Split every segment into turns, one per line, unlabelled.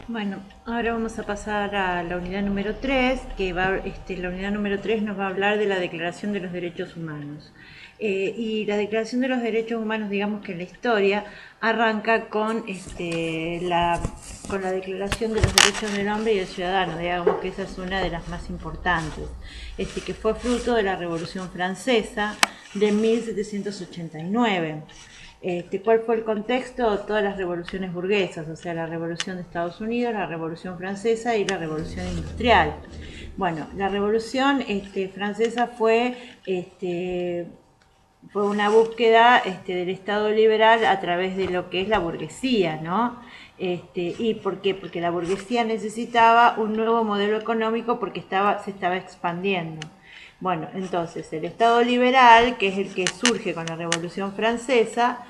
Bueno, ahora vamos a pasar a la unidad número 3, la unidad número 3 nos va a hablar de la Declaración de los Derechos Humanos. Y la Declaración de los Derechos Humanos, digamos que en la historia, arranca con la Declaración de los Derechos del Hombre y del Ciudadano, digamos que esa es una de las más importantes, que fue fruto de la Revolución Francesa de 1789. ¿Cuál fue el contexto? Todas las revoluciones burguesas, o sea, la revolución de Estados Unidos, la revolución francesa y la revolución industrial. Bueno, la revolución francesa fue una búsqueda del Estado liberal a través de lo que es la burguesía, ¿no? ¿Y por qué? Porque la burguesía necesitaba un nuevo modelo económico porque se estaba expandiendo. Bueno, entonces el Estado liberal, que es el que surge con la Revolución Francesa,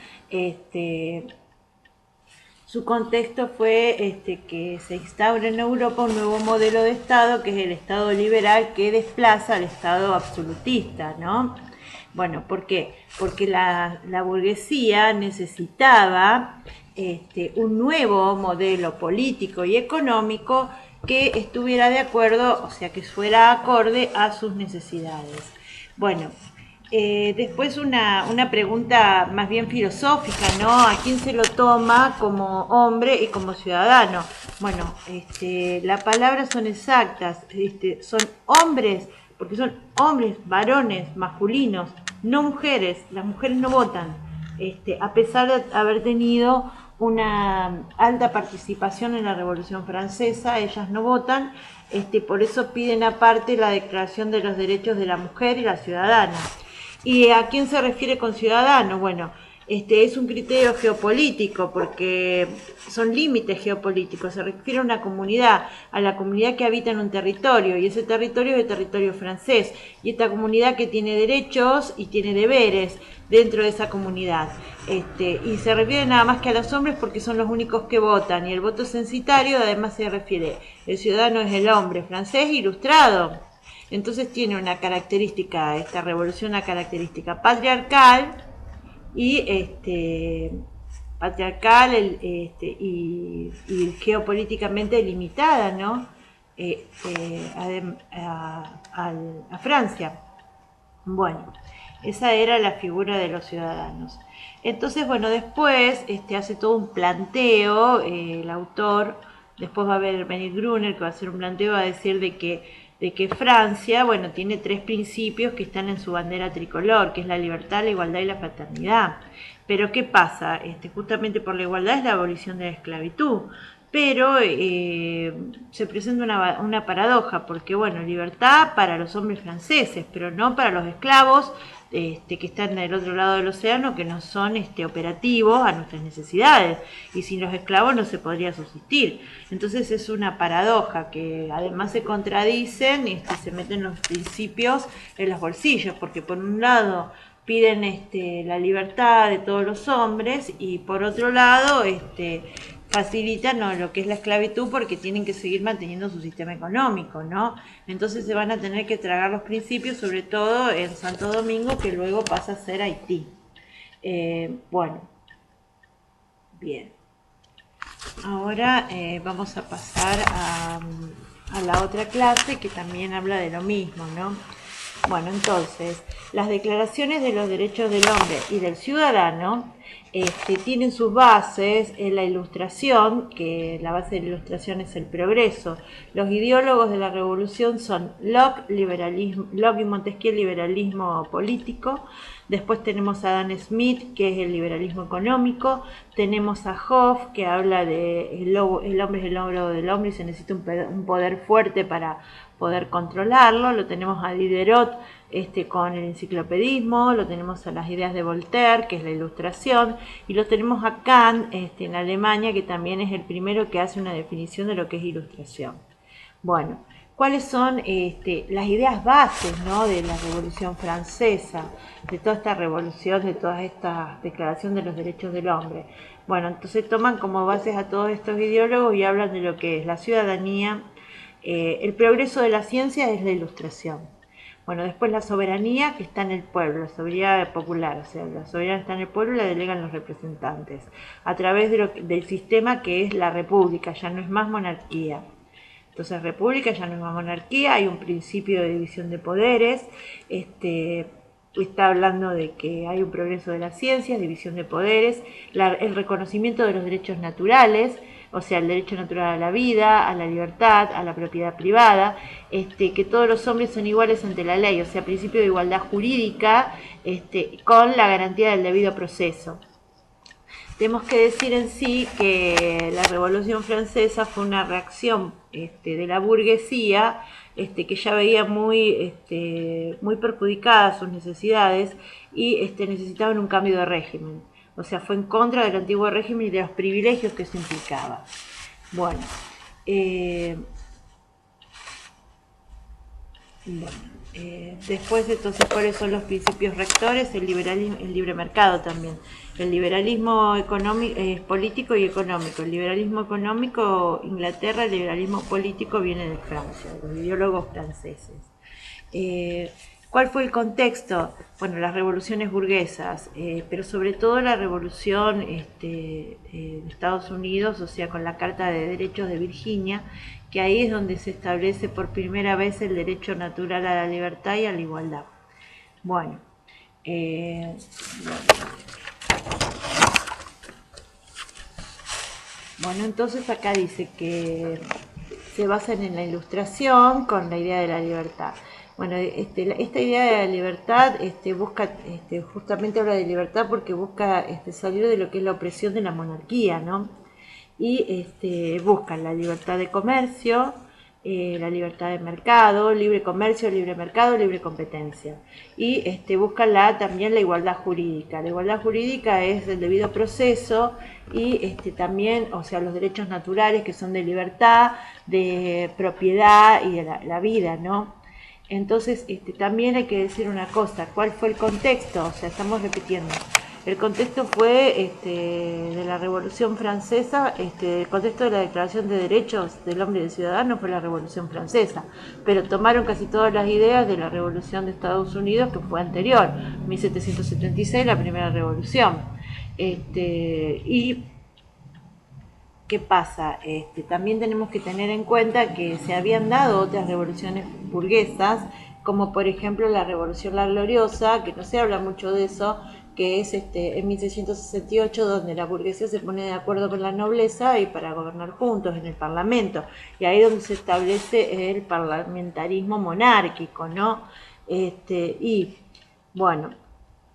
su contexto fue que se instaura en Europa un nuevo modelo de Estado, que es el Estado liberal, que desplaza al Estado absolutista, ¿no? Bueno, ¿por qué? Porque la burguesía necesitaba un nuevo modelo político y económico que estuviera de acuerdo, o sea, que fuera acorde a sus necesidades. Bueno, después una pregunta más bien filosófica, ¿no? ¿A quién se lo toma como hombre y como ciudadano? Bueno, las palabras son exactas, son hombres, porque son hombres, varones, masculinos, no mujeres. Las mujeres no votan, a pesar de haber tenido una alta participación en la Revolución Francesa, ellas no votan, por eso piden aparte la Declaración de los Derechos de la Mujer y la Ciudadana. ¿Y a quién se refiere con ciudadano? Bueno, es un criterio geopolítico porque son límites geopolíticos, se refiere a una comunidad, a la comunidad que habita en un territorio, y ese territorio es el territorio francés, y esta comunidad que tiene derechos y tiene deberes dentro de esa comunidad. Y se refiere nada más que a los hombres porque son los únicos que votan, y el voto censitario además se refiere, el ciudadano es el hombre francés ilustrado. Entonces tiene una característica, esta revolución, una característica patriarcal y patriarcal y geopolíticamente limitada, ¿no? A Francia. Bueno, esa era la figura de los ciudadanos. Entonces, bueno, después hace todo un planteo, el autor, después va a venir Gruner, que va a hacer un planteo, va a decir de que Francia, bueno, tiene tres principios que están en su bandera tricolor, que es la libertad, la igualdad y la fraternidad. Pero ¿qué pasa? Justamente por la igualdad es la abolición de la esclavitud. Pero se presenta una paradoja, porque bueno, libertad para los hombres franceses, pero no para los esclavos que están del otro lado del océano, que no son operativos a nuestras necesidades, y sin los esclavos no se podría subsistir. Entonces es una paradoja que además se contradicen y se meten los principios en los bolsillos, porque por un lado piden la libertad de todos los hombres y por otro lado facilitan, ¿no?, lo que es la esclavitud porque tienen que seguir manteniendo su sistema económico, ¿no? Entonces se van a tener que tragar los principios, sobre todo en Santo Domingo, que luego pasa a ser Haití. Bueno, bien. Ahora vamos a pasar a la otra clase que también habla de lo mismo, ¿no? Bueno, entonces, las declaraciones de los derechos del hombre y del ciudadano tienen sus bases en la Ilustración, que la base de la Ilustración es el progreso. Los ideólogos de la revolución son Locke y Montesquieu, liberalismo político. Después tenemos a Adam Smith, que es el liberalismo económico. Tenemos a Hobbes, que habla de el hombre es el logro del hombre y se necesita un poder fuerte para poder controlarlo. Lo tenemos a Diderot con el enciclopedismo, lo tenemos a las ideas de Voltaire, que es la Ilustración, y lo tenemos a Kant en Alemania, que también es el primero que hace una definición de lo que es Ilustración. Bueno, ¿cuáles son las ideas bases, ¿no?, de la Revolución Francesa, de toda esta revolución, de toda esta declaración de los derechos del hombre? Bueno, entonces toman como bases a todos estos ideólogos y hablan de lo que es la ciudadanía. El progreso de la ciencia es la Ilustración. Bueno, después la soberanía, que está en el pueblo, la soberanía popular, o sea, la soberanía está en el pueblo y la delegan los representantes, a través del sistema que es la república, ya no es más monarquía. Entonces, república ya no es más monarquía, hay un principio de división de poderes, está hablando de que hay un progreso de las ciencias, división de poderes, el reconocimiento de los derechos naturales, o sea, el derecho natural a la vida, a la libertad, a la propiedad privada, que todos los hombres son iguales ante la ley, o sea, principio de igualdad jurídica, con la garantía del debido proceso. Tenemos que decir en sí que la Revolución Francesa fue una reacción de la burguesía, que ya veía muy perjudicadas sus necesidades y necesitaban un cambio de régimen. O sea, fue en contra del antiguo régimen y de los privilegios que eso implicaba. Bueno, eh, después, entonces, ¿cuáles son los principios rectores? El liberalismo, el libre mercado también. El liberalismo económico, político y económico. El liberalismo económico, Inglaterra, el liberalismo político viene de Francia, de los ideólogos franceses. Eh, ¿Cuál fue el contexto? Bueno, las revoluciones burguesas, pero sobre todo la revolución de Estados Unidos, o sea, con la Carta de Derechos de Virginia, que ahí es donde se establece por primera vez el derecho natural a la libertad y a la igualdad. Bueno, eh, bueno, entonces acá dice que se basan en la ilustración con la idea de la libertad. Bueno, esta idea de la libertad busca, justamente habla de libertad porque busca salir de lo que es la opresión de la monarquía, ¿no? Y buscan la libertad de comercio, la libertad de mercado, libre comercio, libre mercado, libre competencia. Y buscan también la igualdad jurídica. La igualdad jurídica es el debido proceso y también, o sea, los derechos naturales que son de libertad, de propiedad y de la vida, ¿no? Entonces, también hay que decir una cosa, ¿cuál fue el contexto? O sea, estamos repitiendo. El contexto fue de la Revolución Francesa, el contexto de la Declaración de Derechos del Hombre y del Ciudadano fue la Revolución Francesa, pero tomaron casi todas las ideas de la Revolución de Estados Unidos que fue anterior, 1776, la primera revolución. Y ¿qué pasa? También tenemos que tener en cuenta que se habían dado otras revoluciones burguesas, como por ejemplo la Revolución La Gloriosa, que no se habla mucho de eso, que es en 1668, donde la burguesía se pone de acuerdo con la nobleza y para gobernar juntos en el Parlamento. Y ahí es donde se establece el parlamentarismo monárquico, ¿no? Y bueno,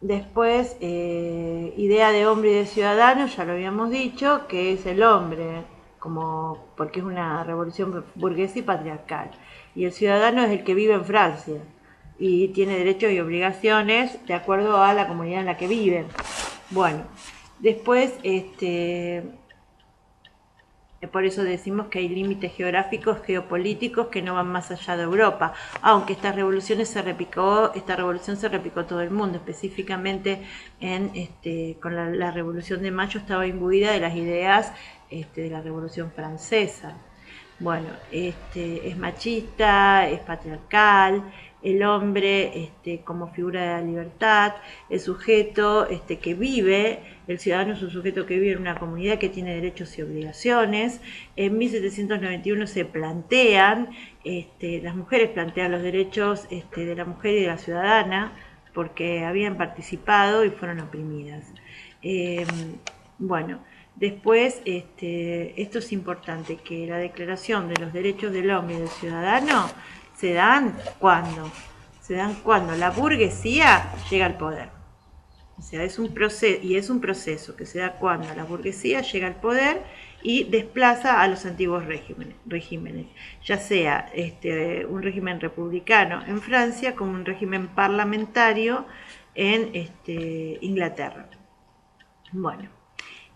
después, idea de hombre y de ciudadano, ya lo habíamos dicho, que es el hombre, porque es una revolución burguesa y patriarcal. Y el ciudadano es el que vive en Francia y tiene derechos y obligaciones de acuerdo a la comunidad en la que vive. Bueno, después, por eso decimos que hay límites geográficos, geopolíticos que no van más allá de Europa, aunque esta revolución se replicó todo el mundo, específicamente con la Revolución de Mayo estaba imbuida de las ideas de la Revolución Francesa. Bueno, es machista, es patriarcal, el hombre como figura de la libertad, el sujeto que vive, el ciudadano es un sujeto que vive en una comunidad que tiene derechos y obligaciones. En 1791 se plantean, las mujeres plantean los derechos de la mujer y de la ciudadana porque habían participado y fueron oprimidas. Bueno, después, esto es importante, que la declaración de los derechos del hombre y del ciudadano se dan cuando la burguesía llega al poder. O sea, es un proceso que se da cuando la burguesía llega al poder y desplaza a los antiguos regímenes, ya sea un régimen republicano en Francia como un régimen parlamentario en Inglaterra. Bueno.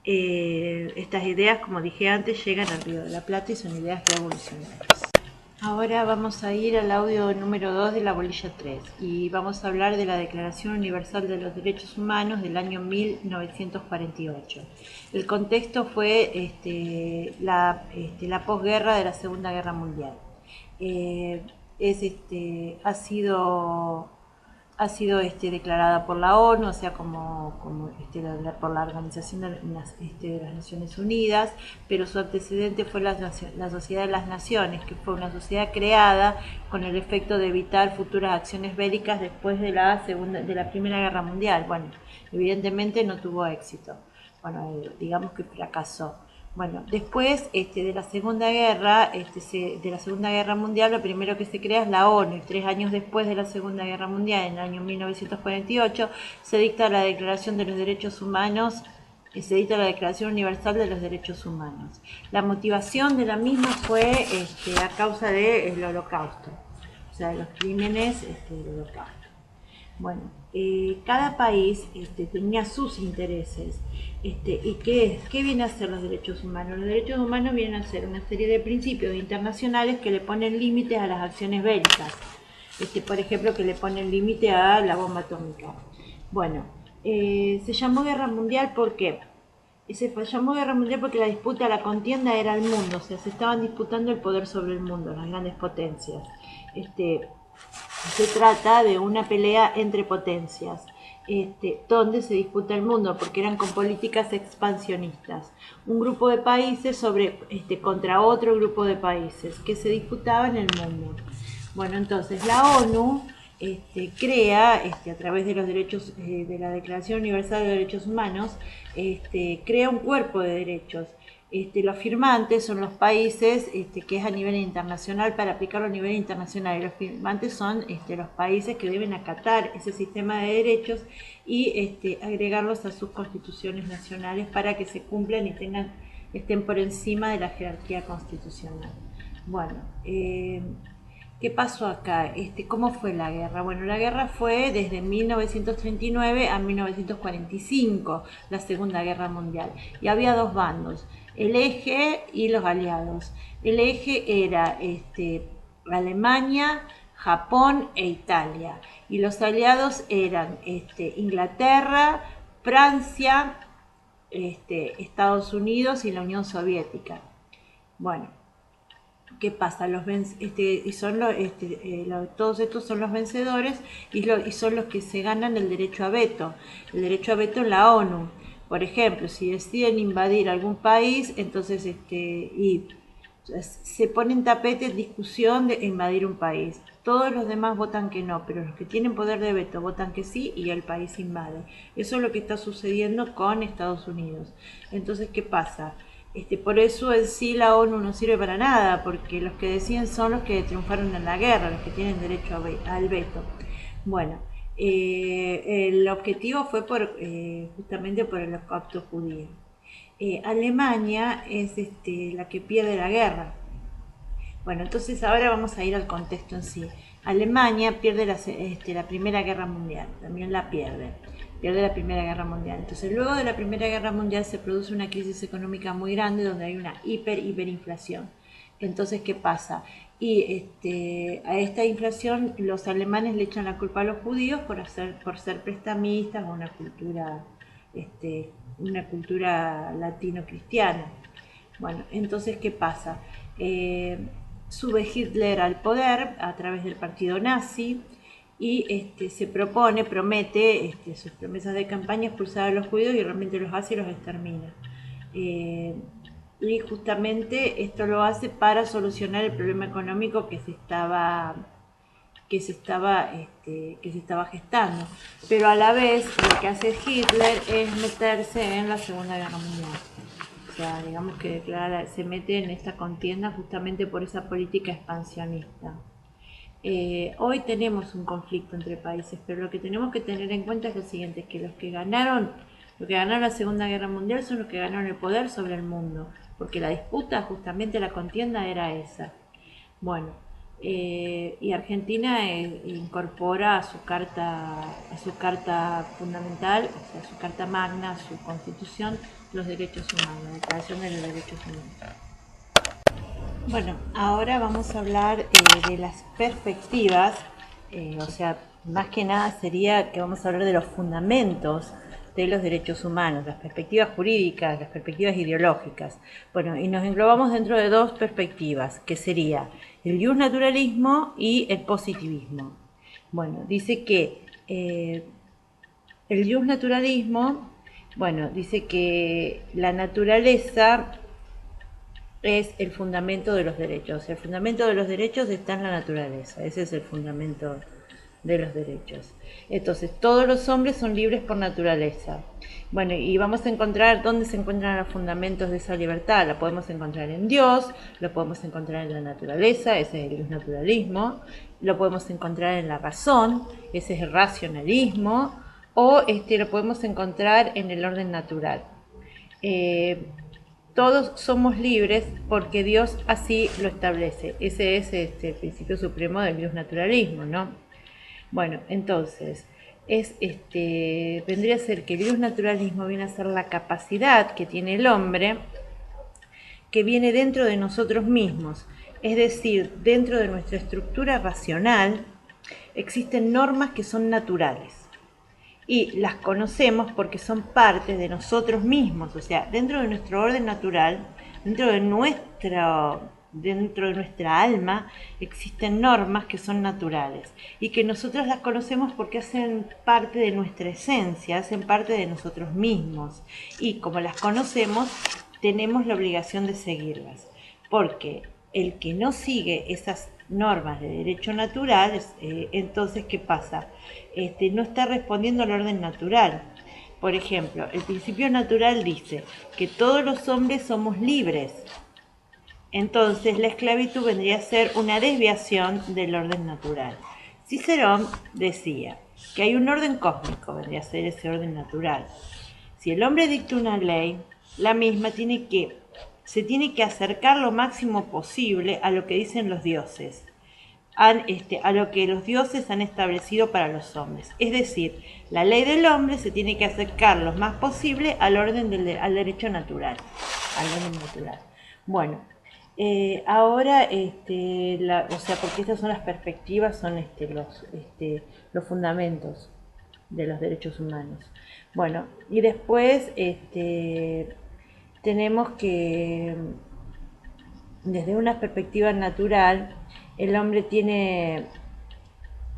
Estas ideas, como dije antes, llegan al Río de la Plata y son ideas revolucionarias. Ahora vamos a ir al audio número 2 de la bolilla 3 y vamos a hablar de la Declaración Universal de los Derechos Humanos del año 1948. El contexto fue la posguerra de la Segunda Guerra Mundial. ha sido declarada por la ONU, o sea, por la Organización de las Naciones Unidas, pero su antecedente fue la Sociedad de las Naciones, que fue una sociedad creada con el efecto de evitar futuras acciones bélicas después de la Primera Guerra Mundial. Bueno, evidentemente no tuvo éxito. Bueno, digamos que fracasó. Bueno, después de la Segunda Guerra, de la Segunda Guerra Mundial, lo primero que se crea es la ONU. Y 3 años después de la Segunda Guerra Mundial, en el año 1948, se dicta la Declaración de los Derechos Humanos, se dicta la Declaración Universal de los Derechos Humanos. La motivación de la misma fue a causa del Holocausto, o sea, de los crímenes del Holocausto. Bueno, cada país tenía sus intereses. ¿Y qué vienen a ser los derechos humanos? Los derechos humanos vienen a ser una serie de principios internacionales que le ponen límites a las acciones bélicas. Por ejemplo, que le ponen límite a la bomba atómica. Bueno, se llamó Guerra Mundial porque la disputa, la contienda era el mundo, o sea, se estaban disputando el poder sobre el mundo, las grandes potencias. Se trata de una pelea entre potencias, donde se disputa el mundo, porque eran con políticas expansionistas. Un grupo de países contra otro grupo de países que se disputaban el mundo. Bueno, entonces la ONU crea, a través de los derechos, de la Declaración Universal de Derechos Humanos, crea un cuerpo de derechos. Los firmantes son los países, que es a nivel internacional, para aplicarlo a nivel internacional. Y los firmantes son los países que deben acatar ese sistema de derechos y agregarlos a sus constituciones nacionales para que se cumplan y estén por encima de la jerarquía constitucional. Bueno, ¿qué pasó acá? ¿Cómo fue la guerra? Bueno, la guerra fue desde 1939 a 1945, la Segunda Guerra Mundial. Y había dos bandos, el eje y los aliados. El eje era Alemania, Japón e Italia. Y los aliados eran Inglaterra, Francia, Estados Unidos y la Unión Soviética. Bueno, ¿qué pasa? Todos estos son los vencedores y son los que se ganan el derecho a veto. El derecho a veto en la ONU. Por ejemplo, si deciden invadir algún país, entonces se pone en tapete en discusión de invadir un país. Todos los demás votan que no, pero los que tienen poder de veto votan que sí y el país invade. Eso es lo que está sucediendo con Estados Unidos. Entonces, ¿qué pasa? Por eso en sí la ONU no sirve para nada, porque los que deciden son los que triunfaron en la guerra, los que tienen derecho al veto. Bueno, el objetivo fue justamente por el holocausto judío. Alemania es la que pierde la guerra. Bueno, entonces ahora vamos a ir al contexto en sí. Alemania pierde la Primera Guerra Mundial, también la pierde la Primera Guerra Mundial. Entonces, luego de la Primera Guerra Mundial se produce una crisis económica muy grande donde hay una hiperinflación. Entonces, ¿qué pasa? Y a esta inflación los alemanes le echan la culpa a los judíos por ser prestamistas, una cultura latino-cristiana. Bueno, entonces, ¿qué pasa? Sube Hitler al poder a través del partido nazi y promete sus promesas de campaña expulsar a los judíos y realmente los hace y los extermina. Y justamente esto lo hace para solucionar el problema económico que se estaba gestando. Pero a la vez lo que hace Hitler es meterse en la Segunda Guerra Mundial. O sea, digamos que se mete en esta contienda justamente por esa política expansionista. Hoy tenemos un conflicto entre países, pero lo que tenemos que tener en cuenta es lo siguiente, que los que ganaron la Segunda Guerra Mundial son los que ganaron el poder sobre el mundo, porque la disputa, justamente la contienda era esa. Bueno, y Argentina incorpora a su carta fundamental, o sea, a su carta magna, a su constitución, los derechos humanos, la Declaración de los Derechos Humanos. Bueno, ahora vamos a hablar de las perspectivas, o sea, más que nada sería que vamos a hablar de los fundamentos de los derechos humanos, las perspectivas jurídicas, las perspectivas ideológicas. Bueno, y nos englobamos dentro de dos perspectivas, que sería el justnaturalismo y el positivismo. Bueno, dice que el justnaturalismo, bueno, dice que la naturaleza es el fundamento de los derechos. El fundamento de los derechos está en la naturaleza. Ese es el fundamento de los derechos. Entonces, todos los hombres son libres por naturaleza. Bueno, y vamos a encontrar dónde se encuentran los fundamentos de esa libertad. La podemos encontrar en Dios, lo podemos encontrar en la naturaleza, ese es el naturalismo, lo podemos encontrar en la razón, ese es el racionalismo, o lo podemos encontrar en el orden natural. Todos somos libres porque Dios así lo establece. Ese es el principio supremo del justnaturalismo, ¿no? Bueno, entonces, vendría a ser que el justnaturalismo viene a ser la capacidad que tiene el hombre, que viene dentro de nosotros mismos. Es decir, dentro de nuestra estructura racional existen normas que son naturales. Y las conocemos porque son parte de nosotros mismos, o sea, dentro de nuestro orden natural, dentro de nuestra alma, existen normas que son naturales y que nosotros las conocemos porque hacen parte de nuestra esencia, hacen parte de nosotros mismos. Y como las conocemos, tenemos la obligación de seguirlas, porque el que no sigue esas normas de derecho natural, entonces, ¿qué pasa? No está respondiendo al orden natural. Por ejemplo, el principio natural dice que todos los hombres somos libres. Entonces, la esclavitud vendría a ser una desviación del orden natural. Cicerón decía que hay un orden cósmico, vendría a ser ese orden natural. Si el hombre dicta una ley, la misma se tiene que acercar lo máximo posible a lo que dicen los dioses, a lo que los dioses han establecido para los hombres. Es decir, la ley del hombre se tiene que acercar lo más posible al al derecho natural, al orden natural. Bueno, ahora, porque estas son las perspectivas, son los fundamentos de los derechos humanos. Bueno, y después tenemos que, desde una perspectiva natural, el hombre tiene,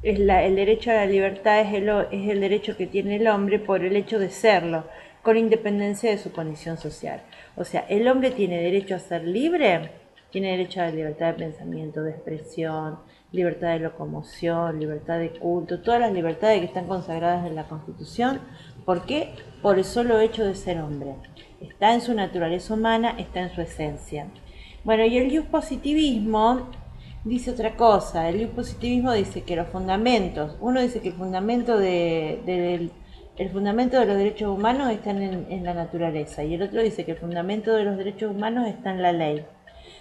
el derecho a la libertad es el derecho que tiene el hombre por el hecho de serlo, con independencia de su condición social. O sea, el hombre tiene derecho a ser libre, tiene derecho a la libertad de pensamiento, de expresión, libertad de locomoción, libertad de culto, todas las libertades que están consagradas en la Constitución. ¿Por qué? Por el solo hecho de ser hombre. Está en su naturaleza humana, está en su esencia. Bueno, y el positivismo dice otra cosa. El positivismo dice que los fundamentos, uno dice que el fundamento de los derechos humanos está en la naturaleza, y el otro dice que el fundamento de los derechos humanos está en la ley.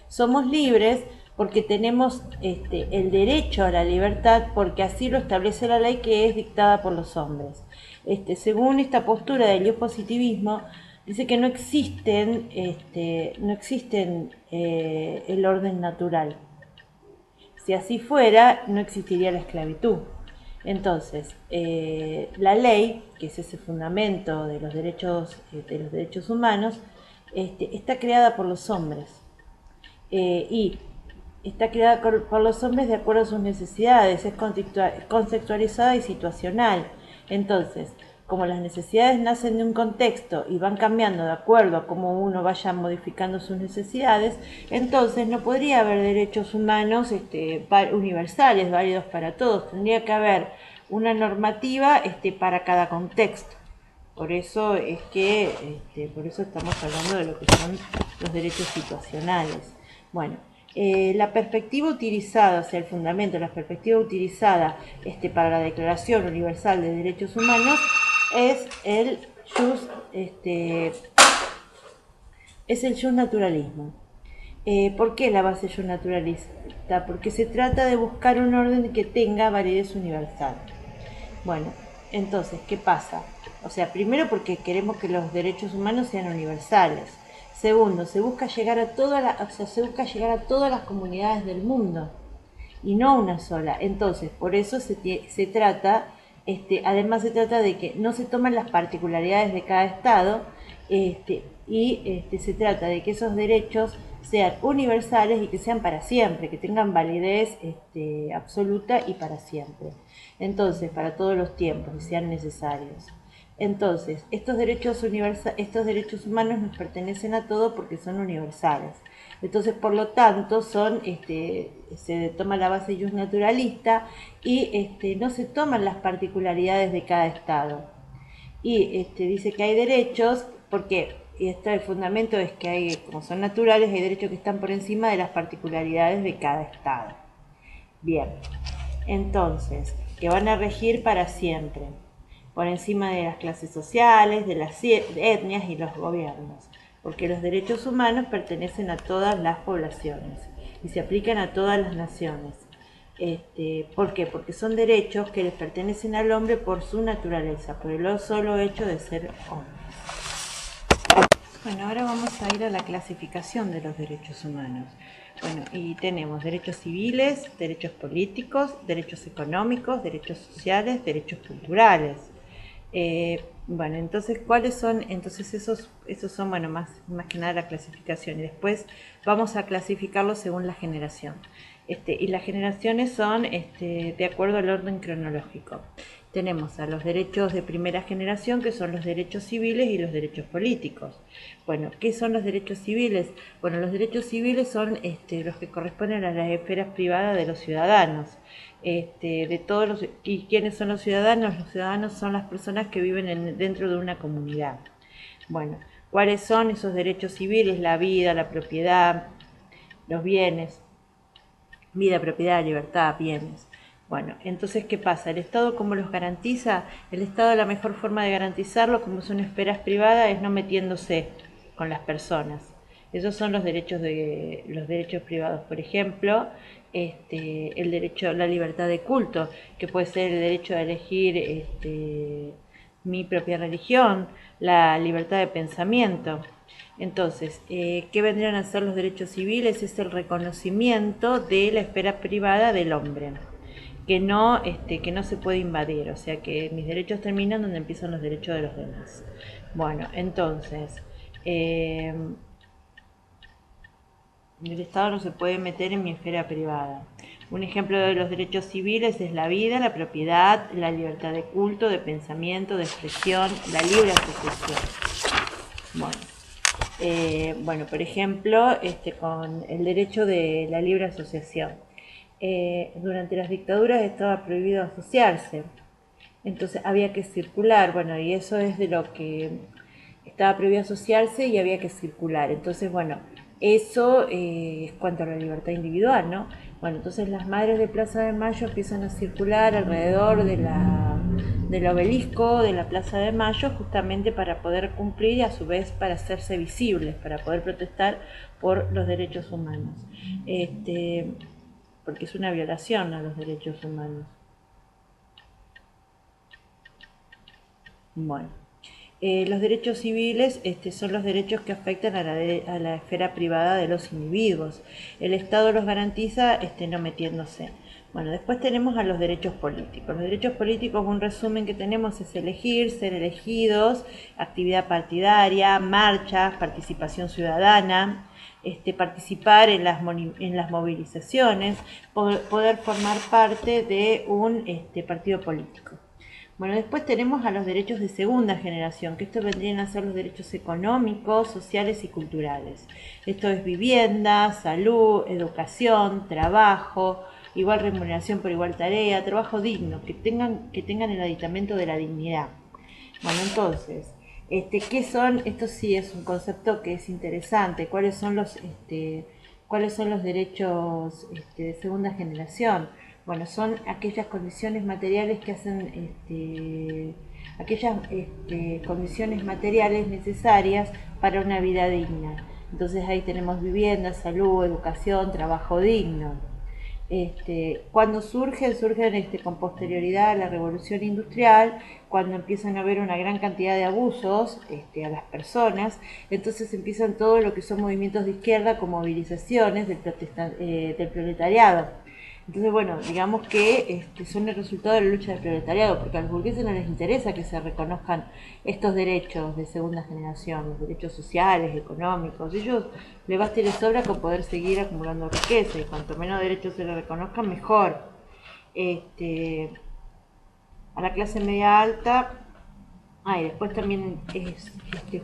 Somos libres porque tenemos el derecho a la libertad, porque así lo establece la ley que es dictada por los hombres. Según esta postura del positivismo, dice que no existen el orden natural. Si así fuera, no existiría la esclavitud. Entonces, la ley, que es ese fundamento de los derechos humanos, está creada por los hombres. Y está creada por los hombres de acuerdo a sus necesidades, es conceptualizada y situacional. Entonces, como las necesidades nacen de un contexto y van cambiando de acuerdo a cómo uno vaya modificando sus necesidades, entonces no podría haber derechos humanos universales, válidos para todos. Tendría que haber una normativa para cada contexto. Por eso estamos hablando de lo que son los derechos situacionales. Bueno, la perspectiva utilizada, o sea, el fundamento, la perspectiva utilizada para la Declaración Universal de Derechos Humanos es el justnaturalismo. ¿Por qué la base justnaturalista? Porque se trata de buscar un orden que tenga validez universal. Bueno, entonces, ¿qué pasa? O sea, primero porque queremos que los derechos humanos sean universales. Segundo, se busca llegar a todas las comunidades del mundo y no una sola. Entonces, por eso se trata, además se trata de que no se toman las particularidades de cada estado Se trata de que esos derechos sean universales y que sean para siempre, que tengan validez absoluta y para siempre. Entonces, para todos los tiempos, y sean necesarios. Entonces, estos derechos humanos nos pertenecen a todos porque son universales. Entonces, por lo tanto, se toma la base justnaturalista y no se toman las particularidades de cada Estado. Y dice que hay derechos, porque el fundamento es que hay, como son naturales, hay derechos que están por encima de las particularidades de cada Estado. Bien, entonces, que van a regir para siempre, por encima de las clases sociales, de las etnias y los gobiernos, porque los derechos humanos pertenecen a todas las poblaciones y se aplican a todas las naciones. ¿Por qué? Porque son derechos que les pertenecen al hombre por su naturaleza, por el solo hecho de ser hombre. Bueno, ahora vamos a ir a la clasificación de los derechos humanos. Bueno, y tenemos derechos civiles, derechos políticos, derechos económicos, derechos sociales, derechos culturales. Bueno, entonces, ¿cuáles son? Entonces, esos son, bueno, más que nada la clasificación. Y después vamos a clasificarlos según la generación. Y las generaciones son de acuerdo al orden cronológico. Tenemos a los derechos de primera generación, que son los derechos civiles y los derechos políticos. Bueno, ¿qué son los derechos civiles? Bueno, los derechos civiles son los que corresponden a las esferas privadas de los ciudadanos. ¿Y quiénes son los ciudadanos? Los ciudadanos son las personas que viven dentro de una comunidad. Bueno, ¿cuáles son esos derechos civiles? La vida, la propiedad, los bienes. Vida, propiedad, libertad, bienes. Bueno, entonces, ¿qué pasa? ¿El Estado cómo los garantiza? El Estado, la mejor forma de garantizarlo, como son esferas privadas, es no metiéndose con las personas. Esos son los derechos privados. Por ejemplo, el derecho a la libertad de culto, que puede ser el derecho a elegir mi propia religión, la libertad de pensamiento. Entonces, ¿qué vendrían a ser los derechos civiles? Es el reconocimiento de la esfera privada del hombre, que no se puede invadir, o sea que mis derechos terminan donde empiezan los derechos de los demás. Bueno, entonces, el Estado no se puede meter en mi esfera privada. Un ejemplo de los derechos civiles es la vida, la propiedad, la libertad de culto, de pensamiento, de expresión, la libre asociación. Bueno, por ejemplo, con el derecho de la libre asociación. Durante las dictaduras estaba prohibido asociarse, entonces había que circular, bueno, y eso es de lo que estaba prohibido asociarse y había que circular. Entonces, bueno, eso es cuanto a la libertad individual, ¿no? Bueno, entonces las madres de Plaza de Mayo empiezan a circular alrededor del obelisco de la Plaza de Mayo, justamente para poder cumplir y a su vez para hacerse visibles, para poder protestar por los derechos humanos. Porque es una violación a los derechos humanos. Bueno, los derechos civiles son los derechos que afectan a la esfera privada de los individuos. El Estado los garantiza no metiéndose. Bueno, después tenemos a los derechos políticos. Los derechos políticos, un resumen que tenemos es elegir, ser elegidos, actividad partidaria, marchas, participación ciudadana, participar en las movilizaciones, poder formar parte de un partido político. Bueno, después tenemos a los derechos de segunda generación, que estos vendrían a ser los derechos económicos, sociales y culturales. Esto es vivienda, salud, educación, trabajo, igual remuneración por igual tarea, trabajo digno, que tengan el aditamento de la dignidad. Bueno, entonces, ¿qué son? Esto sí es un concepto que es interesante. ¿Cuáles son los derechos de segunda generación? Bueno, son aquellas condiciones materiales que hacen aquellas condiciones materiales necesarias para una vida digna. Entonces ahí tenemos vivienda, salud, educación, trabajo digno. Cuando surgen con posterioridad a la revolución industrial, cuando empiezan a haber una gran cantidad de abusos a las personas, entonces empiezan todo lo que son movimientos de izquierda con movilizaciones del proletariado. Entonces, bueno, digamos que son el resultado de la lucha del proletariado, porque a los burgueses no les interesa que se reconozcan estos derechos de segunda generación, los derechos sociales, económicos. Ellos les basta y les sobra con poder seguir acumulando riqueza, y cuanto menos derechos se les reconozcan, mejor. Este, a la clase media alta. Y después también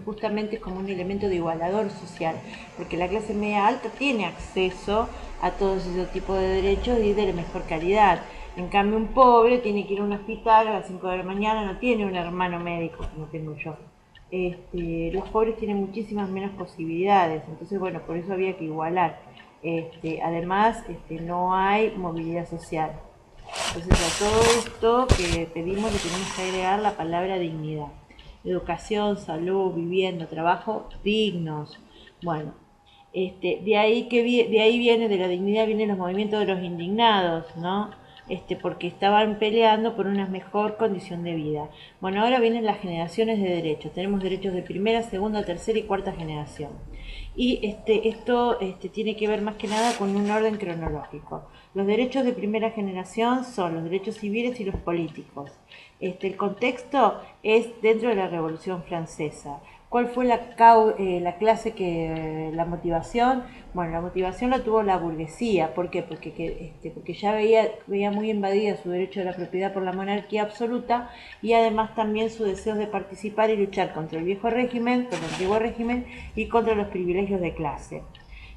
justamente es como un elemento de igualador social, porque la clase media alta tiene acceso a todos esos tipos de derechos y de la mejor calidad. En cambio, un pobre tiene que ir a un hospital a las 5 de la mañana, no tiene un hermano médico como tengo yo. Los pobres tienen muchísimas menos posibilidades, entonces bueno, por eso había que igualar. Además, no hay movilidad social. Entonces a todo esto que pedimos le tenemos que agregar la palabra dignidad. Educación, salud, vivienda, trabajo dignos. Bueno, de ahí viene, de la dignidad vienen los movimientos de los indignados, ¿no? Porque estaban peleando por una mejor condición de vida. Bueno, ahora vienen las generaciones de derechos. Tenemos derechos de primera, segunda, tercera y cuarta generación. Y esto tiene que ver más que nada con un orden cronológico. Los derechos de primera generación son los derechos civiles y los políticos. El contexto es dentro de la Revolución Francesa. ¿Cuál fue la clase la motivación? Bueno, la motivación la tuvo la burguesía. ¿Por qué? Porque ya veía muy invadida su derecho a la propiedad por la monarquía absoluta, y además también su deseo de participar y luchar contra el viejo régimen, contra el antiguo régimen y contra los privilegios de clase.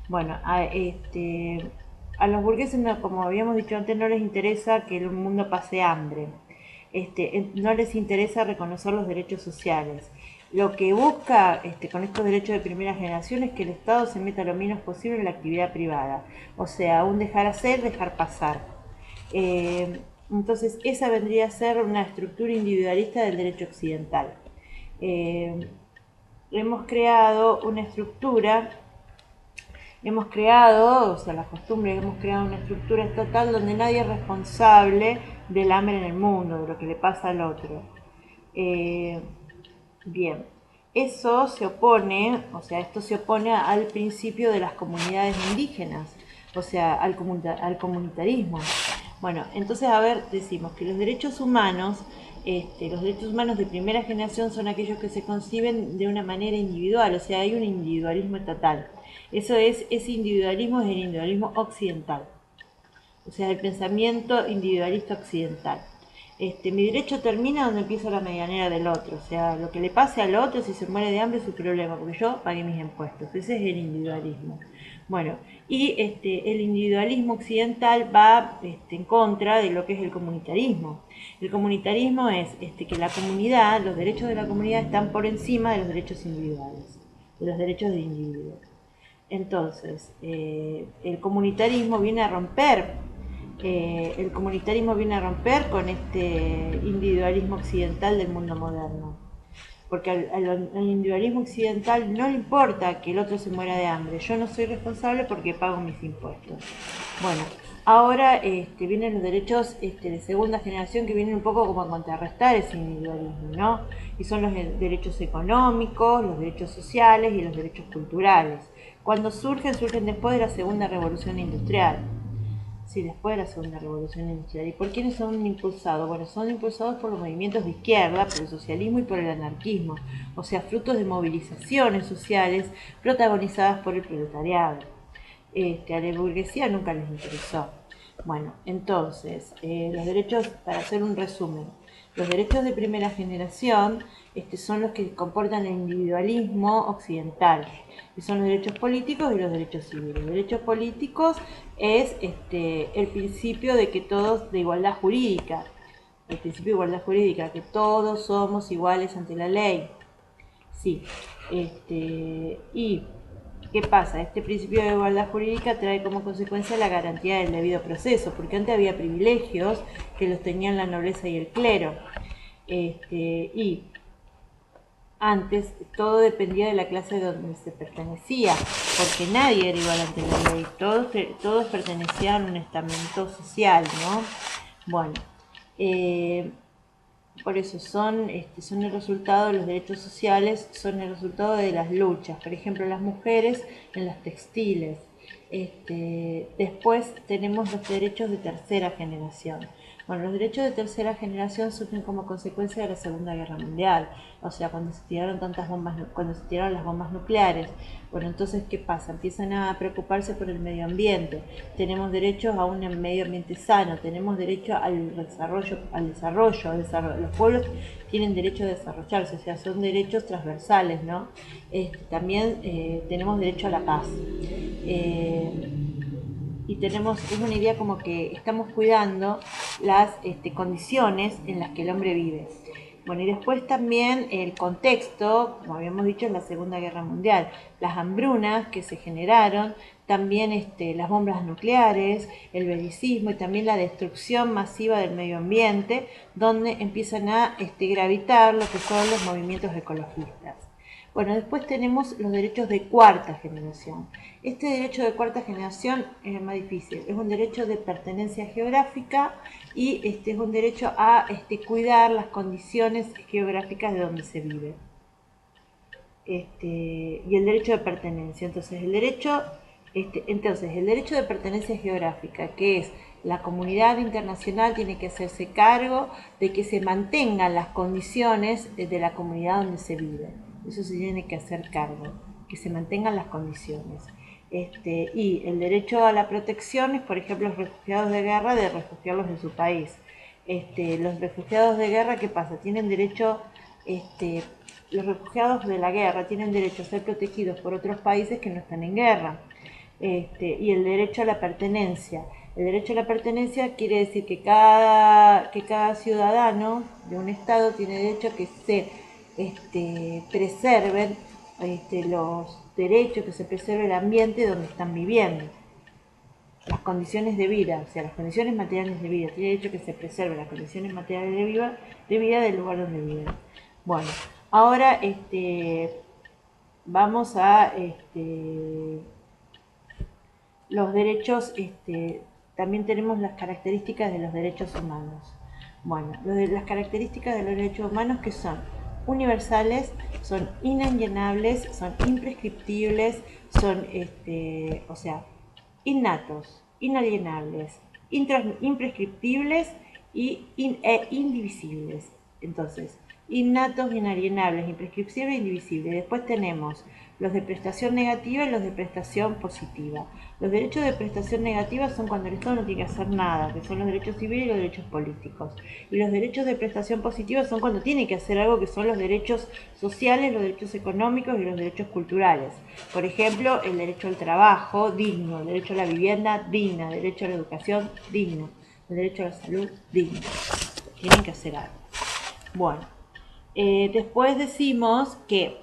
Bueno, a los burgueses, como habíamos dicho antes, no les interesa que el mundo pase hambre. No les interesa reconocer los derechos sociales. Lo que busca con estos derechos de primera generación es que el Estado se meta lo menos posible en la actividad privada. O sea, un dejar hacer, dejar pasar. Entonces, esa vendría a ser una estructura individualista del derecho occidental. Hemos creado una estructura o sea, la costumbre, hemos creado una estructura estatal donde nadie es responsable del hambre en el mundo, de lo que le pasa al otro. Bien, eso se opone, o sea, esto se opone al principio de las comunidades indígenas, o sea, al comunitarismo. Bueno, entonces, a ver, decimos que los derechos humanos de primera generación son aquellos que se conciben de una manera individual, o sea, hay un individualismo estatal. Ese individualismo es el individualismo occidental, o sea, el pensamiento individualista occidental. Mi derecho termina donde empieza la medianera del otro, o sea, lo que le pase al otro, si se muere de hambre es su problema, porque yo pagué mis impuestos. Ese es el individualismo. Bueno, y el individualismo occidental va en contra de lo que es el comunitarismo. El comunitarismo es que la comunidad, los derechos de la comunidad están por encima de los derechos individuales, de los derechos del individuo. Entonces, el comunitarismo viene a romper con este individualismo occidental del mundo moderno. Porque al individualismo occidental no le importa que el otro se muera de hambre. Yo no soy responsable porque pago mis impuestos. Bueno, ahora vienen los derechos de segunda generación, que vienen un poco como a contrarrestar ese individualismo, ¿no? Y son los derechos económicos, los derechos sociales y los derechos culturales. Cuando surgen después de la segunda revolución industrial. Sí, después de la segunda revolución industrial. ¿Y por quiénes son impulsados? Bueno, son impulsados por los movimientos de izquierda, por el socialismo y por el anarquismo, o sea, frutos de movilizaciones sociales protagonizadas por el proletariado. A la burguesía nunca les interesó. Bueno, entonces, los derechos, para hacer un resumen, los derechos de primera generación son los que comportan el individualismo occidental, que son los derechos políticos y los derechos civiles. Los derechos políticos es el principio de que todos, de igualdad jurídica, el principio de igualdad jurídica, que todos somos iguales ante la ley. Sí, y ¿qué pasa? Este principio de igualdad jurídica trae como consecuencia la garantía del debido proceso, porque antes había privilegios que los tenían la nobleza y el clero. Y antes todo dependía de la clase donde se pertenecía, porque nadie era igual ante la ley, todos pertenecían a un estamento social, ¿no? Bueno, por eso son el resultado, los derechos sociales son el resultado de las luchas. Por ejemplo, las mujeres en las textiles, Después tenemos los derechos de tercera generación. Bueno, los derechos de tercera generación surgen como consecuencia de la Segunda Guerra Mundial, o sea, cuando se tiraron tantas bombas, cuando se tiraron las bombas nucleares. Bueno, entonces, ¿qué pasa? Empiezan a preocuparse por el medio ambiente. Tenemos derechos a un medio ambiente sano, tenemos derecho al desarrollo. Los pueblos tienen derecho a desarrollarse, o sea, son derechos transversales, ¿no? También tenemos derecho a la paz. Y tenemos, es una idea como que estamos cuidando las condiciones en las que el hombre vive. Bueno, y después también el contexto, como habíamos dicho, es la Segunda Guerra Mundial, las hambrunas que se generaron, también las bombas nucleares, el belicismo y también la destrucción masiva del medio ambiente, donde empiezan a gravitar lo que son los movimientos ecologistas. Bueno, después tenemos los derechos de cuarta generación. Este derecho de cuarta generación es más difícil. Es un derecho de pertenencia geográfica y es un derecho a cuidar las condiciones geográficas de donde se vive. Y el derecho de pertenencia. Entonces, el derecho de pertenencia geográfica, que es la comunidad internacional tiene que hacerse cargo de que se mantengan las condiciones de la comunidad donde se vive. Eso se tiene que hacer cargo, que se mantengan las condiciones. Y el derecho a la protección es, por ejemplo, los refugiados de guerra, de refugiarlos en su país. Los refugiados de guerra, ¿qué pasa? Tienen derecho, los refugiados de la guerra tienen derecho a ser protegidos por otros países que no están en guerra. Y el derecho a la pertenencia. El derecho a la pertenencia quiere decir que cada ciudadano de un estado tiene derecho a que se preserven los derechos, que se preserve el ambiente donde están viviendo, las condiciones de vida, o sea, las condiciones materiales de vida. Tiene derecho a que se preserven las condiciones materiales de vida del lugar donde viven. Bueno, ahora vamos a los derechos, también tenemos las características de los derechos humanos. Bueno, las características de los derechos humanos, que son universales, son inalienables, son imprescriptibles, son innatos, inalienables, imprescriptibles e indivisibles. Entonces, innatos, inalienables, imprescriptibles e indivisibles. Después tenemos los de prestación negativa y los de prestación positiva. Los derechos de prestación negativa son cuando el Estado no tiene que hacer nada, que son los derechos civiles y los derechos políticos. Y los derechos de prestación positiva son cuando tiene que hacer algo, que son los derechos sociales, los derechos económicos y los derechos culturales. Por ejemplo, el derecho al trabajo digno, el derecho a la vivienda digna, el derecho a la educación digno, el derecho a la salud digno. Tienen que hacer algo. Bueno, después decimos que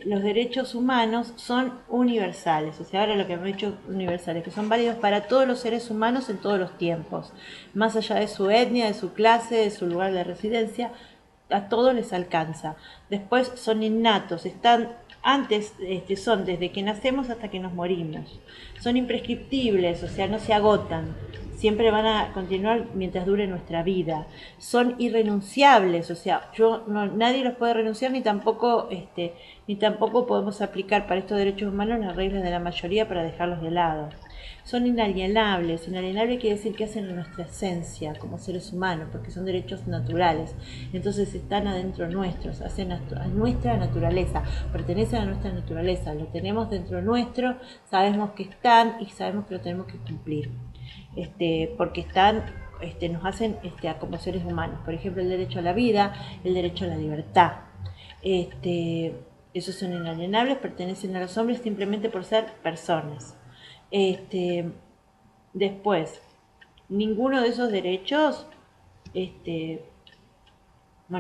los derechos humanos son universales, o sea, ahora lo que hemos dicho universales, que son válidos para todos los seres humanos en todos los tiempos, más allá de su etnia, de su clase, de su lugar de residencia, a todos les alcanza. Después son innatos, están antes, son desde que nacemos hasta que nos morimos. Son imprescriptibles, o sea, no se agotan. Siempre van a continuar mientras dure nuestra vida. Son irrenunciables, o sea, nadie los puede renunciar, ni tampoco podemos aplicar para estos derechos humanos las reglas de la mayoría para dejarlos de lado. Son inalienables. Inalienable quiere decir que hacen nuestra esencia como seres humanos, porque son derechos naturales. Entonces están adentro nuestros, hacen a nuestra naturaleza, pertenecen a nuestra naturaleza, lo tenemos dentro nuestro, sabemos que están y sabemos que lo tenemos que cumplir. Porque están, nos hacen como seres humanos. Por ejemplo, el derecho a la vida, el derecho a la libertad. Esos son inalienables, pertenecen a los hombres simplemente por ser personas. Después, ninguno de esos derechos,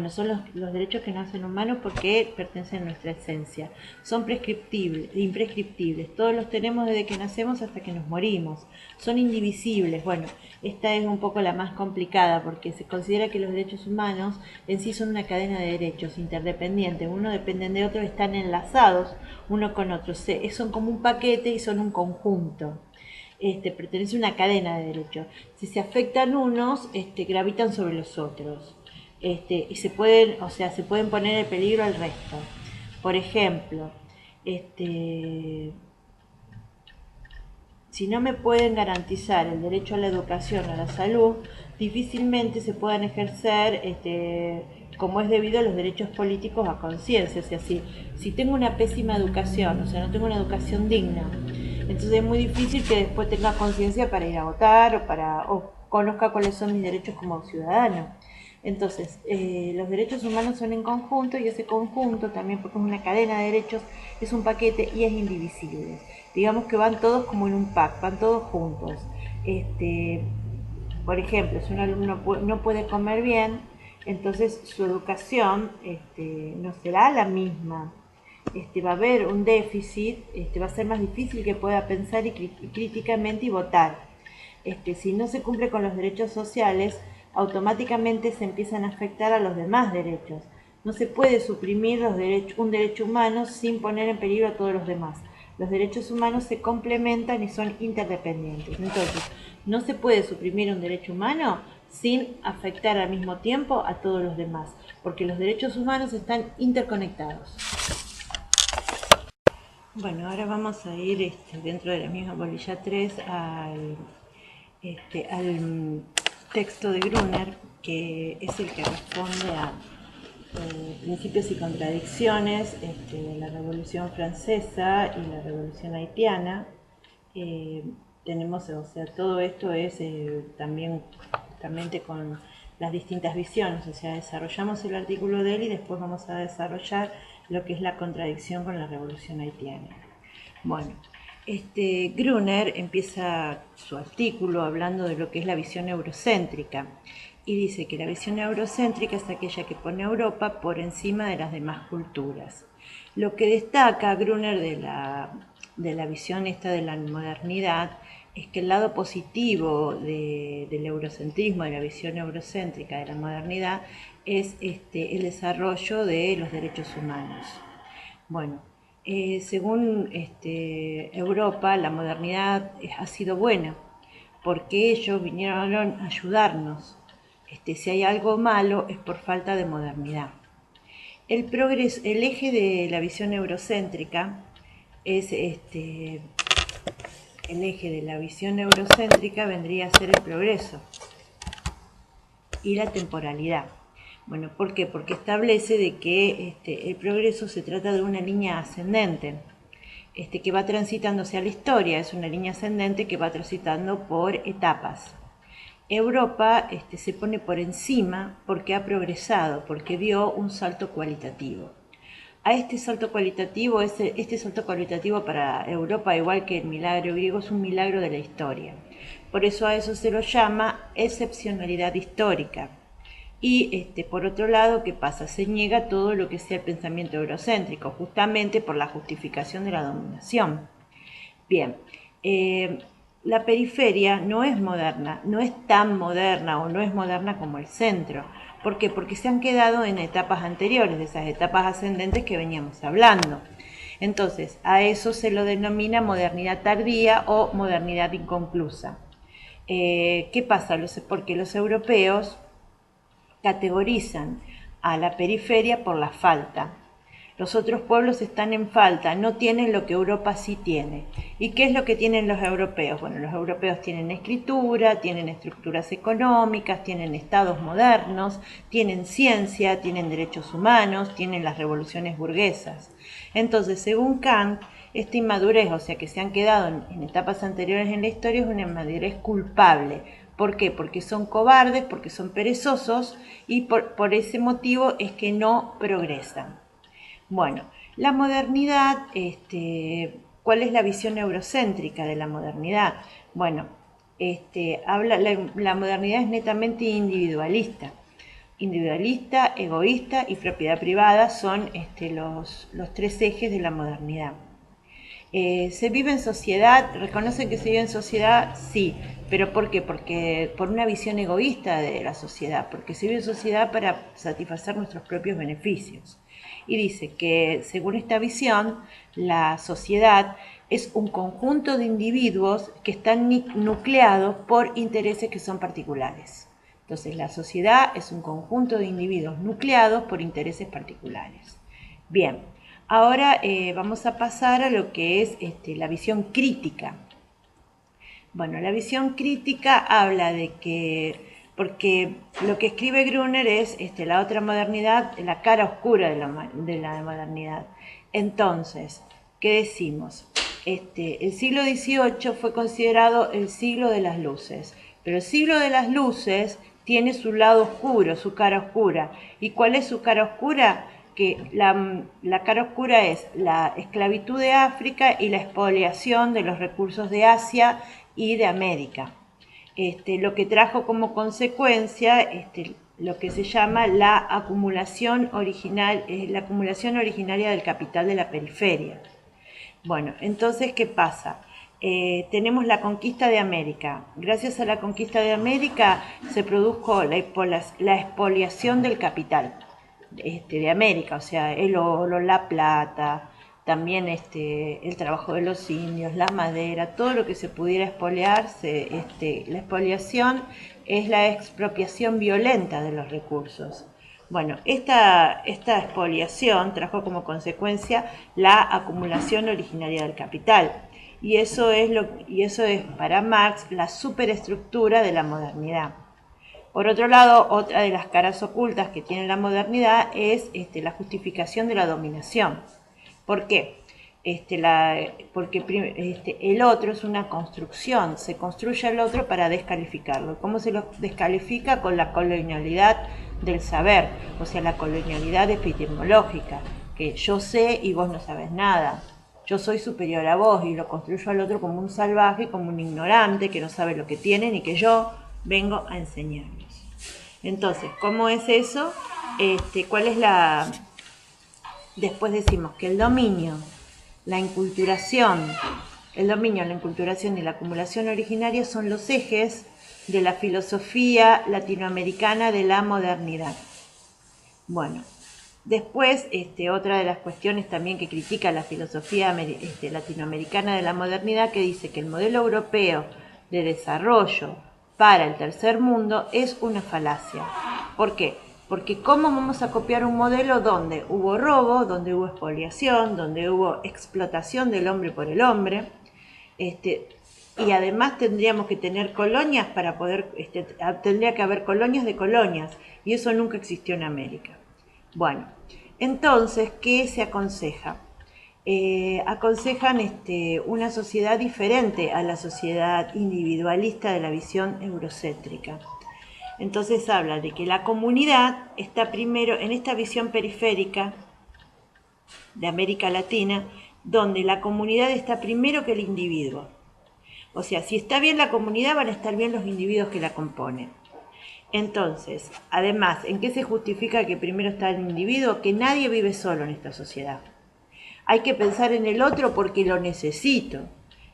son los derechos que nos hacen humanos porque pertenecen a nuestra esencia. Son prescriptibles, imprescriptibles. Todos los tenemos desde que nacemos hasta que nos morimos. Son indivisibles. Bueno, esta es un poco la más complicada porque se considera que los derechos humanos en sí son una cadena de derechos interdependientes. Uno dependen de otro, están enlazados uno con otro. Son como un paquete y son un conjunto. Pertenece a una cadena de derechos. Si se afectan unos, gravitan sobre los otros. Y se pueden poner en peligro al resto. Por ejemplo, si no me pueden garantizar el derecho a la educación, a la salud, difícilmente se puedan ejercer como es debido a los derechos políticos a conciencia. O sea, si tengo una pésima educación, o sea, no tengo una educación digna, entonces es muy difícil que después tenga conciencia para ir a votar o conozca cuáles son mis derechos como ciudadano. Entonces, los derechos humanos son en conjunto, y ese conjunto también, porque es una cadena de derechos, es un paquete y es indivisible. Digamos que van todos como en un pack, van todos juntos. Por ejemplo, si un alumno no puede comer bien, entonces su educación no será la misma. Va a haber un déficit, va a ser más difícil que pueda pensar críticamente y votar. Si no se cumple con los derechos sociales, automáticamente se empiezan a afectar a los demás derechos. No se puede suprimir un derecho humano sin poner en peligro a todos los demás. Los derechos humanos se complementan y son interdependientes. Entonces, no se puede suprimir un derecho humano sin afectar al mismo tiempo a todos los demás, porque los derechos humanos están interconectados. Bueno, ahora vamos a ir dentro de la misma bolilla 3 al texto de Gruner, que es el que responde a principios y contradicciones de la Revolución Francesa y la Revolución Haitiana. Tenemos, o sea, todo esto es también justamente con las distintas visiones, o sea, desarrollamos el artículo de él y después vamos a desarrollar lo que es la contradicción con la Revolución Haitiana. Bueno, Gruner empieza su artículo hablando de lo que es la visión eurocéntrica y dice que la visión eurocéntrica es aquella que pone a Europa por encima de las demás culturas. Lo que destaca Gruner de la visión esta de la modernidad es que el lado positivo del eurocentrismo, de la visión eurocéntrica de la modernidad, es el desarrollo de los derechos humanos. Bueno, según Europa, la modernidad ha sido buena, porque ellos vinieron a ayudarnos. Si hay algo malo es por falta de modernidad. El eje de la visión eurocéntrica es el eje de la visión eurocéntrica vendría a ser el progreso y la temporalidad. Bueno, ¿por qué? Porque establece de que el progreso se trata de una línea ascendente, que va transitando hacia la historia, es una línea ascendente que va transitando por etapas. Europa se pone por encima porque ha progresado, porque dio un salto cualitativo. A este salto cualitativo para Europa, igual que el milagro griego, es un milagro de la historia. Por eso a eso se lo llama excepcionalidad histórica. Y por otro lado, ¿qué pasa? Se niega todo lo que sea el pensamiento eurocéntrico, justamente por la justificación de la dominación. Bien, la periferia no es moderna, no es tan moderna o no es moderna como el centro. ¿Por qué? Porque se han quedado en etapas anteriores, de esas etapas ascendentes que veníamos hablando. Entonces, a eso se lo denomina modernidad tardía o modernidad inconclusa. ¿Qué pasa? Porque los europeos categorizan a la periferia por la falta. Los otros pueblos están en falta, no tienen lo que Europa sí tiene. ¿Y qué es lo que tienen los europeos? Bueno, los europeos tienen escritura, tienen estructuras económicas, tienen estados modernos, tienen ciencia, tienen derechos humanos, tienen las revoluciones burguesas. Entonces, según Kant, esta inmadurez, o sea que se han quedado en etapas anteriores en la historia, es una inmadurez culpable. ¿Por qué? Porque son cobardes, porque son perezosos y por ese motivo es que no progresan. Bueno, la modernidad, ¿cuál es la visión eurocéntrica de la modernidad? Bueno, la modernidad es netamente individualista. Individualista, egoísta y propiedad privada son los tres ejes de la modernidad. ¿Se vive en sociedad? ¿Reconocen que se vive en sociedad? Sí. ¿Pero por qué? Porque por una visión egoísta de la sociedad, porque se vive en sociedad para satisfacer nuestros propios beneficios. Y dice que, según esta visión, la sociedad es un conjunto de individuos que están nucleados por intereses que son particulares. Entonces, la sociedad es un conjunto de individuos nucleados por intereses particulares. Bien, ahora vamos a pasar a lo que es la visión crítica. Bueno, la visión crítica habla de que, porque lo que escribe Gruner es la otra modernidad, la cara oscura de la modernidad. Entonces, ¿qué decimos? El siglo XVIII fue considerado el siglo de las luces, pero el siglo de las luces tiene su lado oscuro, su cara oscura. ¿Y cuál es su cara oscura? Que la cara oscura es la esclavitud de África y la expoliación de los recursos de Asia y de América. Lo que trajo como consecuencia lo que se llama la acumulación originaria del capital de la periferia. Bueno, entonces, ¿qué pasa? Tenemos la conquista de América. Gracias a la conquista de América se produjo la expoliación del capital de América, o sea, el oro, la plata, también el trabajo de los indios, la madera, todo lo que se pudiera expoliar. La expoliación es la expropiación violenta de los recursos. Bueno, esta expoliación trajo como consecuencia la acumulación originaria del capital. Y eso es para Marx la superestructura de la modernidad. Por otro lado, otra de las caras ocultas que tiene la modernidad es la justificación de la dominación. ¿Por qué? Porque el otro es una construcción, se construye al otro para descalificarlo. ¿Cómo se lo descalifica? Con la colonialidad del saber, o sea, la colonialidad epistemológica, que yo sé y vos no sabes nada. Yo soy superior a vos y lo construyo al otro como un salvaje, como un ignorante que no sabe lo que tiene y que yo vengo a enseñarles. Entonces, ¿cómo es eso? ¿Cuál es la...? Después decimos que el dominio, la inculturación y la acumulación originaria son los ejes de la filosofía latinoamericana de la modernidad. Bueno, después, otra de las cuestiones también que critica la filosofía latinoamericana de la modernidad, que dice que el modelo europeo de desarrollo para el tercer mundo es una falacia. ¿Por qué? Porque ¿cómo vamos a copiar un modelo donde hubo robo, donde hubo expoliación, donde hubo explotación del hombre por el hombre? Y además tendríamos que tener colonias para poder, tendría que haber colonias de colonias, y eso nunca existió en América. Bueno, entonces, ¿qué se aconseja? Aconsejan una sociedad diferente a la sociedad individualista de la visión eurocéntrica. Entonces habla de que la comunidad está primero en esta visión periférica de América Latina, donde la comunidad está primero que el individuo. O sea, si está bien la comunidad, van a estar bien los individuos que la componen. Entonces, además, ¿en qué se justifica que primero está el individuo? Que nadie vive solo en esta sociedad. Hay que pensar en el otro porque lo necesito.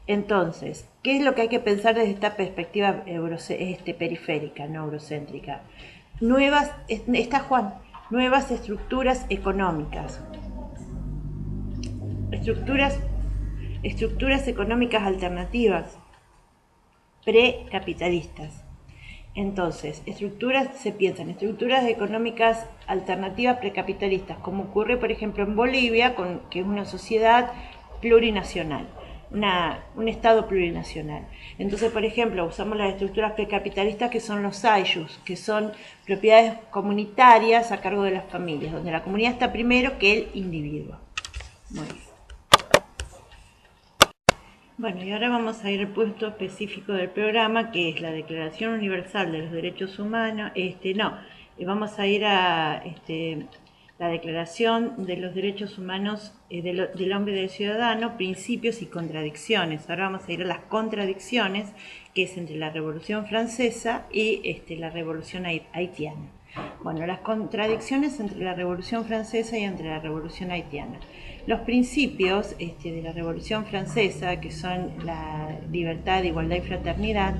Entonces, ¿qué es lo que hay que pensar desde esta perspectiva periférica, no eurocéntrica? Nuevas estructuras económicas. Estructuras económicas alternativas, precapitalistas. Entonces, se piensan estructuras económicas alternativas precapitalistas, como ocurre, por ejemplo, en Bolivia, que es una sociedad plurinacional, un Estado plurinacional. Entonces, por ejemplo, usamos las estructuras precapitalistas que son los ayllus, que son propiedades comunitarias a cargo de las familias, donde la comunidad está primero que el individuo. Muy bien. Bueno, y ahora vamos a ir al punto específico del programa, que es la Declaración Universal de los Derechos Humanos. Vamos a ir a la Declaración de los Derechos Humanos del Hombre y del Ciudadano, principios y contradicciones. Ahora vamos a ir a las contradicciones, que es entre la Revolución Francesa y la Revolución Haitiana. Bueno, las contradicciones entre la Revolución Francesa y entre la Revolución Haitiana. Los principios de la Revolución Francesa, que son la libertad, igualdad y fraternidad,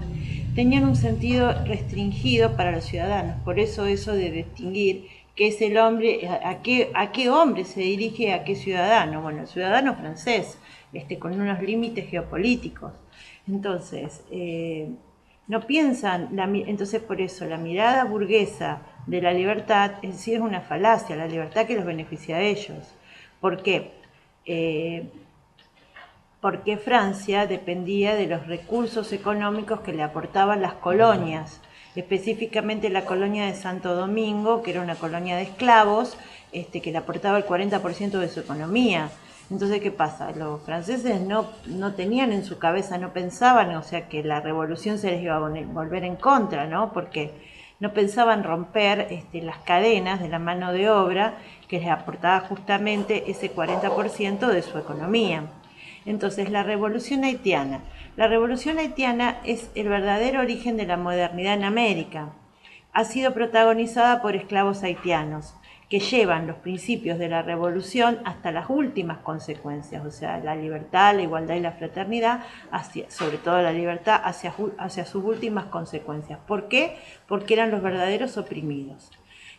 tenían un sentido restringido para los ciudadanos. Por eso de distinguir qué es el hombre, a qué hombre se dirige, a qué ciudadano. Bueno, el ciudadano francés, con unos límites geopolíticos. Entonces, no piensan, entonces por eso la mirada burguesa de la libertad en sí es una falacia, la libertad que los beneficia a ellos. ¿Por qué? porque Francia dependía de los recursos económicos que le aportaban las colonias, específicamente la colonia de Santo Domingo, que era una colonia de esclavos, que le aportaba el 40% de su economía. Entonces, ¿qué pasa? Los franceses no tenían en su cabeza, no pensaban, o sea, que la revolución se les iba a volver en contra, ¿no? Porque no pensaban romper las cadenas de la mano de obra que les aportaba justamente ese 40% de su economía. Entonces, la revolución haitiana. La revolución haitiana es el verdadero origen de la modernidad en América. Ha sido protagonizada por esclavos haitianos que llevan los principios de la revolución hasta las últimas consecuencias, o sea, la libertad, la igualdad y la fraternidad, sobre todo la libertad, hacia sus últimas consecuencias. ¿Por qué? Porque eran los verdaderos oprimidos.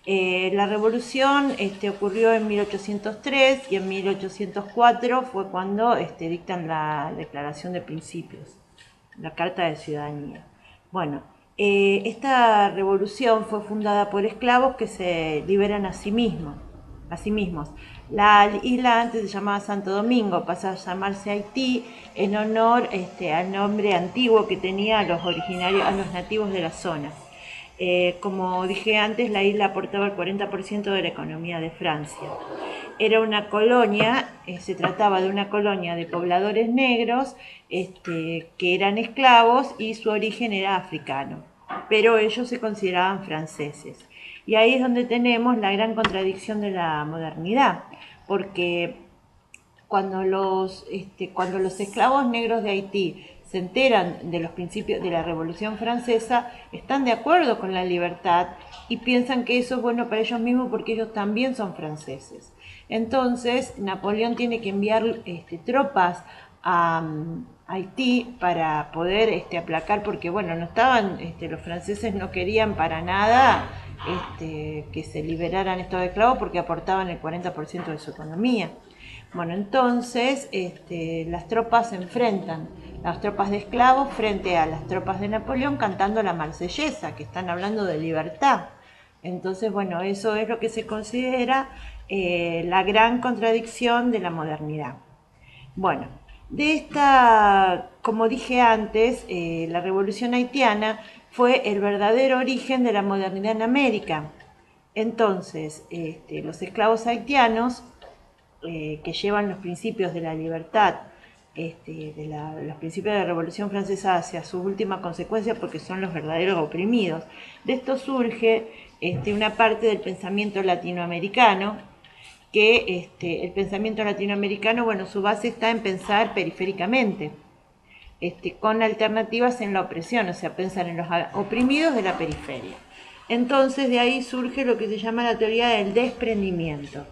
La revolución ocurrió en 1803 y en 1804 fue cuando dictan la Declaración de Principios, la Carta de Ciudadanía. Bueno, esta revolución fue fundada por esclavos que se liberan a sí mismos. La isla antes se llamaba Santo Domingo, pasa a llamarse Haití en honor al nombre antiguo que tenía a los nativos de la zona. Como dije antes, la isla aportaba el 40% de la economía de Francia. Era una colonia, se trataba de una colonia de pobladores negros que eran esclavos y su origen era africano, pero ellos se consideraban franceses. Y ahí es donde tenemos la gran contradicción de la modernidad, porque cuando los esclavos negros de Haití se enteran de los principios de la Revolución Francesa, están de acuerdo con la libertad y piensan que eso es bueno para ellos mismos porque ellos también son franceses. Entonces, Napoleón tiene que enviar tropas a Haití para poder aplacar, porque bueno, no estaban, los franceses no querían para nada que se liberaran estos esclavos porque aportaban el 40% de su economía. Bueno, entonces las tropas se enfrentan, las tropas de esclavos frente a las tropas de Napoleón cantando la Marsellesa, que están hablando de libertad. Entonces, bueno, eso es lo que se considera la gran contradicción de la modernidad. Bueno, como dije antes, la revolución haitiana fue el verdadero origen de la modernidad en América. Entonces, los esclavos haitianos que llevan los principios de la libertad, los principios de la Revolución Francesa hacia su última consecuencia, porque son los verdaderos oprimidos. De esto surge una parte del pensamiento latinoamericano, que el pensamiento latinoamericano, bueno, su base está en pensar periféricamente, con alternativas en la opresión, o sea, pensar en los oprimidos de la periferia. Entonces, de ahí surge lo que se llama la teoría del desprendimiento.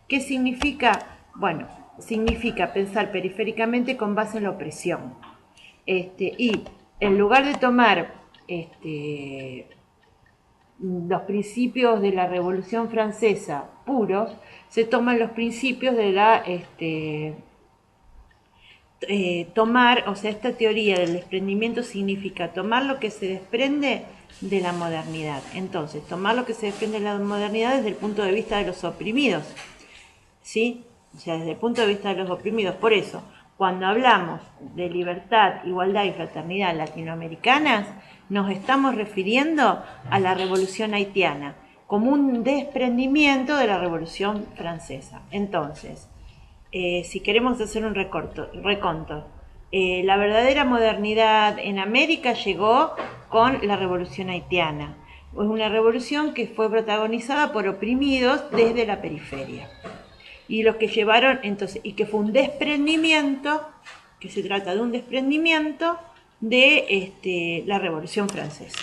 ¿Qué significa? Bueno, significa pensar periféricamente con base en la opresión. Y en lugar de tomar los principios de la Revolución Francesa puros, se toman los principios de la esta teoría del desprendimiento significa tomar lo que se desprende de la modernidad. Entonces, tomar lo que se desprende de la modernidad desde el punto de vista de los oprimidos, ¿sí? O sea, desde el punto de vista de los oprimidos. Por eso, cuando hablamos de libertad, igualdad y fraternidad latinoamericanas, nos estamos refiriendo a la Revolución haitiana como un desprendimiento de la Revolución Francesa. Entonces, si queremos hacer un reconto, la verdadera modernidad en América llegó con la Revolución haitiana. Es una revolución que fue protagonizada por oprimidos desde la periferia. Y los que llevaron, entonces, y que fue un desprendimiento, que se trata de un desprendimiento de la Revolución Francesa.